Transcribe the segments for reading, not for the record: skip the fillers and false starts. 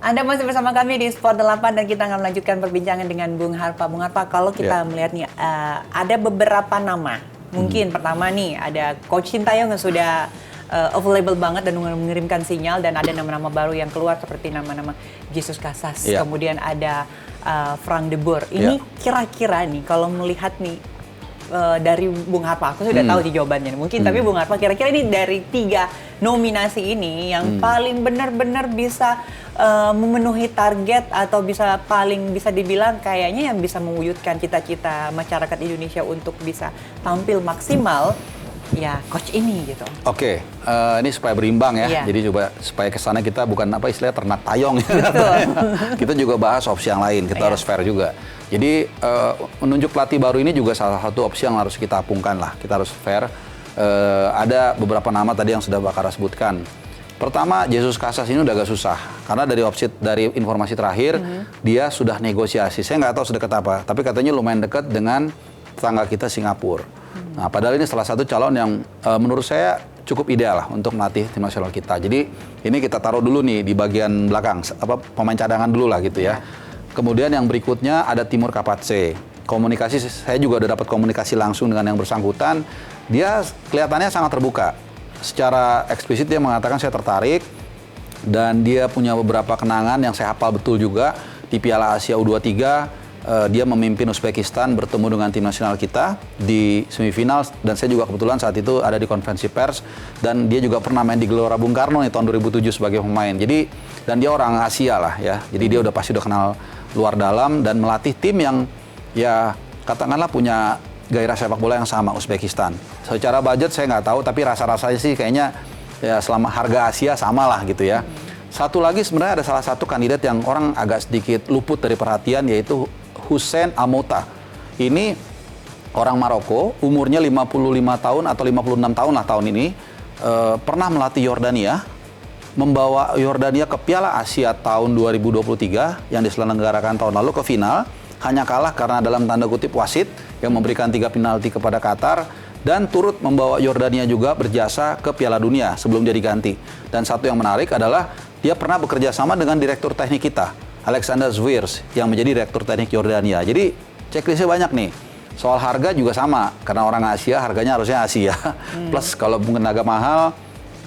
Anda masih bersama kami di Sport 8 dan kita akan melanjutkan perbincangan dengan Bung Harpa. Bung Harpa, kalau kita melihat nih, ada beberapa nama. Mungkin pertama nih, ada Coach Sintayong yang sudah available banget dan mengirimkan sinyal, dan ada nama-nama baru yang keluar seperti nama-nama Jesus Casas, kemudian ada Frank de Boer. Ini kira-kira nih kalau melihat nih dari Bung Harpa, aku sudah tahu sih jawabannya mungkin, tapi Bung Harpa kira-kira ini dari 3 nominasi ini yang paling benar-benar bisa memenuhi target atau paling bisa dibilang kayaknya yang bisa mewujudkan cita-cita masyarakat Indonesia untuk bisa tampil maksimal, ya coach ini gitu. Oke, ini supaya berimbang ya. Jadi coba supaya kesana kita bukan apa istilahnya ternak tayong. Betul. Kita juga bahas opsi yang lain. Kita harus fair juga. Jadi menunjuk pelatih baru ini juga salah satu opsi yang harus kita apungkan lah. Kita harus fair. Ada beberapa nama tadi yang sudah Bakara sebutkan. Pertama, Jesus Casas ini udah agak susah karena dari informasi terakhir dia sudah negosiasi. Saya nggak tahu sedekat apa, tapi katanya lumayan dekat dengan tetangga kita Singapura. Nah, padahal ini salah satu calon yang menurut saya cukup ideal lah untuk melatih tim nasional kita. Jadi ini kita taruh dulu nih di bagian belakang, pemain cadangan dulu lah gitu ya. Kemudian yang berikutnya ada Timur Kapatse. Komunikasi, saya juga udah dapat komunikasi langsung dengan yang bersangkutan. Dia kelihatannya sangat terbuka. Secara eksplisit dia mengatakan saya tertarik, dan dia punya beberapa kenangan yang saya hafal betul juga di Piala Asia U23. Dia memimpin Uzbekistan bertemu dengan tim nasional kita di semifinal, dan saya juga kebetulan saat itu ada di konferensi pers, dan dia juga pernah main di Gelora Bung Karno nih tahun 2007 sebagai pemain. Jadi dan dia orang Asia lah ya. Jadi dia udah pasti udah kenal luar dalam dan melatih tim yang ya katakanlah punya gairah sepak bola yang sama Uzbekistan. Secara budget saya nggak tahu, tapi rasa-rasanya sih kayaknya ya selama harga Asia sama lah gitu ya. Satu lagi sebenarnya ada salah satu kandidat yang orang agak sedikit luput dari perhatian, yaitu Hussein Amouta. Ini orang Maroko, umurnya 55 tahun atau 56 tahun lah tahun ini. Pernah melatih Yordania, membawa Yordania ke Piala Asia tahun 2023 yang diselenggarakan tahun lalu ke final. Hanya kalah karena dalam tanda kutip wasit yang memberikan 3 penalti kepada Qatar, dan turut membawa Yordania juga berjasa ke Piala Dunia sebelum dia diganti. Dan satu yang menarik adalah dia pernah bekerja sama dengan direktur teknik kita, Alexander Zwiers, yang menjadi direktur teknik Yordania. Jadi checklistnya banyak nih. Soal harga juga sama, karena orang Asia harganya harusnya Asia. Plus kalau mungkin agak mahal,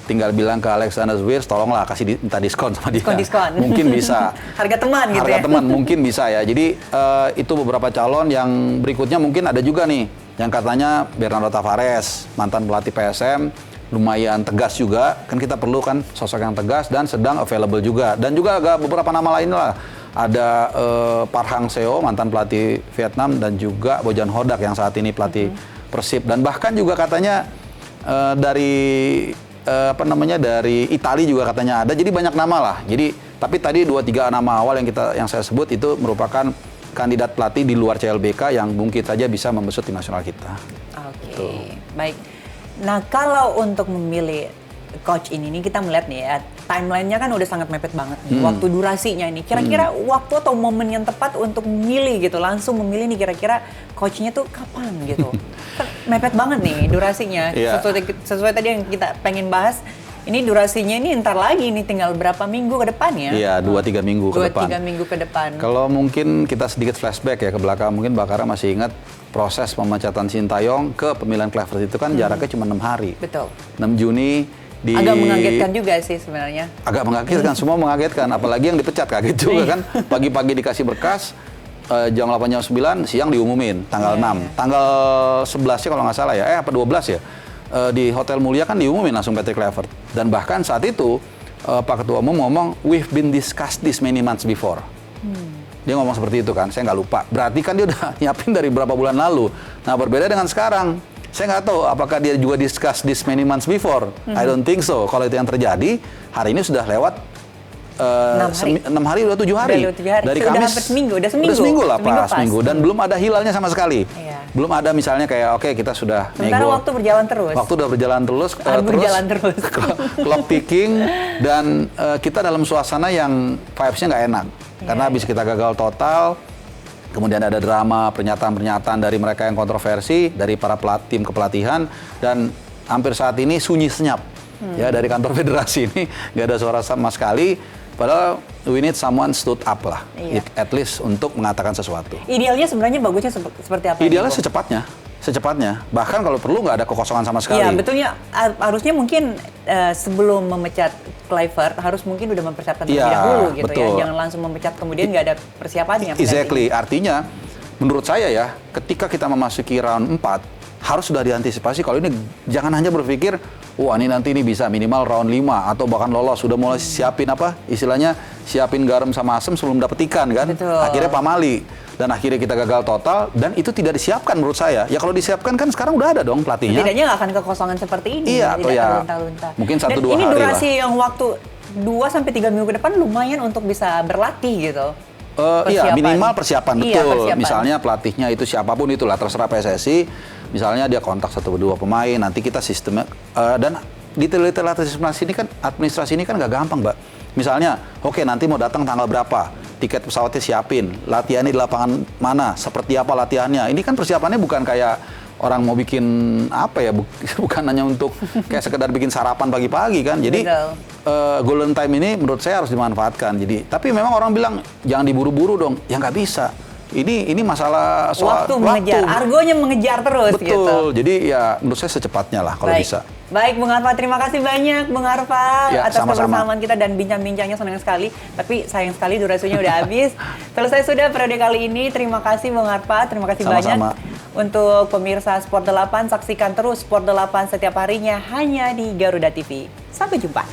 tinggal bilang ke Alexander Zwiers, tolonglah minta diskon sama dia. Diskon. Mungkin bisa. Harga teman gitu ya. Harga teman mungkin bisa ya. Jadi itu beberapa calon. Yang berikutnya mungkin ada juga nih yang katanya Bernardo Tavares, mantan pelatih PSM, lumayan tegas juga. Kan kita perlu kan sosok yang tegas dan sedang available juga. Dan juga agak beberapa nama lain lah. Ada Park Hang-seo, mantan pelatih Vietnam, dan juga Bojan Hodak yang saat ini pelatih Persib. Dan bahkan juga katanya dari Italia juga katanya ada. Jadi banyak nama lah. Jadi tapi tadi 2-3 nama awal yang saya sebut itu merupakan kandidat pelatih di luar CLBK yang mungkin saja bisa membesut tim nasional kita. Oke. Baik. Nah, kalau untuk memilih coach ini kita melihat nih ya, timelinenya kan udah sangat mepet banget nih. Waktu durasinya ini. Kira-kira waktu atau momen yang tepat untuk memilih gitu, langsung memilih nih kira-kira coachnya tuh kapan gitu. Mepet banget nih durasinya. Sesuai tadi yang kita pengen bahas, ini durasinya ini ntar lagi nih, tinggal berapa minggu ke depan ya? Iya, 2-3 minggu ke depan. 2-3 minggu ke depan. Kalau mungkin kita sedikit flashback ya ke belakang, mungkin Bakara masih ingat proses pemecatan Sintayong ke pemilihan Kluivert itu kan jaraknya cuma 6 hari. Betul. 6 Juni agak mengagetkan juga sih sebenarnya. Agak mengagetkan, semua mengagetkan. Apalagi yang dipecat kaget juga kan. Pagi-pagi dikasih berkas, jam 8 jam 9 siang diumumin tanggal 6. Tanggal 11-nya kalau nggak salah ya, apa 12 ya. Di Hotel Mulia kan diumumin langsung Patrick Kluivert. Dan bahkan saat itu Pak Ketua Umum ngomong, we've been discussed this many months before. Dia ngomong seperti itu kan, saya nggak lupa. Berarti kan dia udah nyiapin dari berapa bulan lalu. Nah, berbeda dengan sekarang. Saya nggak tahu apakah dia juga discuss this many months before. I don't think so. Kalau itu yang terjadi, hari ini sudah lewat 6 hari, udah 7 hari. Dari Kamis, Kamis, udah seminggu lah pas. Dan belum ada hilalnya sama sekali. Iya. Belum ada misalnya kayak, oke, kita sudah sementara nego. Waktu berjalan terus. Waktu udah berjalan terus. Clock ticking, dan kita dalam suasana yang vibes-nya nggak enak. Karena habis kita gagal total, kemudian ada drama, pernyataan-pernyataan dari mereka yang kontroversi, dari para tim kepelatihan, dan hampir saat ini sunyi senyap. Ya, dari kantor federasi ini nggak ada suara sama sekali. Padahal we need someone stood up lah, Iya. at least untuk mengatakan sesuatu. Idealnya sebenarnya bagusnya seperti apa? Idealnya nih, Bung? secepatnya. Bahkan kalau perlu nggak ada kekosongan sama sekali. Iya, betulnya harusnya mungkin sebelum memecat Kluivert harus mungkin udah mempersiapkan terlebih Iya, dahulu gitu betul. ya. Jangan langsung memecat kemudian nggak ada persiapannya. Exactly. Artinya, menurut saya ya, ketika kita memasuki round 4, harus sudah diantisipasi. Kalau ini jangan hanya berpikir, wah ini nanti ini bisa minimal round 5 atau bahkan lolos. Sudah mulai siapin apa? Istilahnya siapin garam sama asam sebelum dapet ikan kan. Betul. Akhirnya pamali. Dan akhirnya kita gagal total. Dan itu tidak disiapkan menurut saya. Ya kalau disiapkan kan sekarang udah ada dong pelatihnya. Setidaknya nggak akan kekosongan seperti ini. Iya, atau tidak ya terlunta-lunta. mungkin 1-2 Dan ini hari durasi yang waktu 2-3 minggu ke depan lumayan untuk bisa berlatih gitu. Iya, minimal persiapan, Iya, betul. persiapan. Misalnya pelatihnya itu siapapun itulah, terserah PSSI. Misalnya dia kontak 1-2 pemain, nanti kita sistemnya dan detail-detail administrasi ini kan nggak gampang, Mbak. Misalnya, oke nanti mau datang tanggal berapa, tiket pesawatnya siapin, latihannya di lapangan mana, seperti apa latihannya. Ini kan persiapannya bukan kayak orang mau bikin apa ya, bukan hanya untuk kayak sekedar bikin sarapan pagi-pagi kan. Jadi golden time ini menurut saya harus dimanfaatkan. Jadi, tapi memang orang bilang jangan diburu-buru dong. Ya nggak bisa. Ini masalah soal waktu mengejar, argonya mengejar terus. Betul. Gitu. Jadi ya menurut saya secepatnya lah kalau bisa. Baik, Bung Harpa, terima kasih banyak Bung Harpa Ya, atas sama-sama. kebersamaan kita dan bincang-bincangnya, senang sekali. Tapi sayang sekali durasinya udah habis. Selesai sudah periode kali ini. Terima kasih Bung Harpa, terima kasih Sama-sama. banyak. Untuk pemirsa Sport 8, saksikan terus Sport 8 setiap harinya hanya di Garuda TV. Sampai jumpa.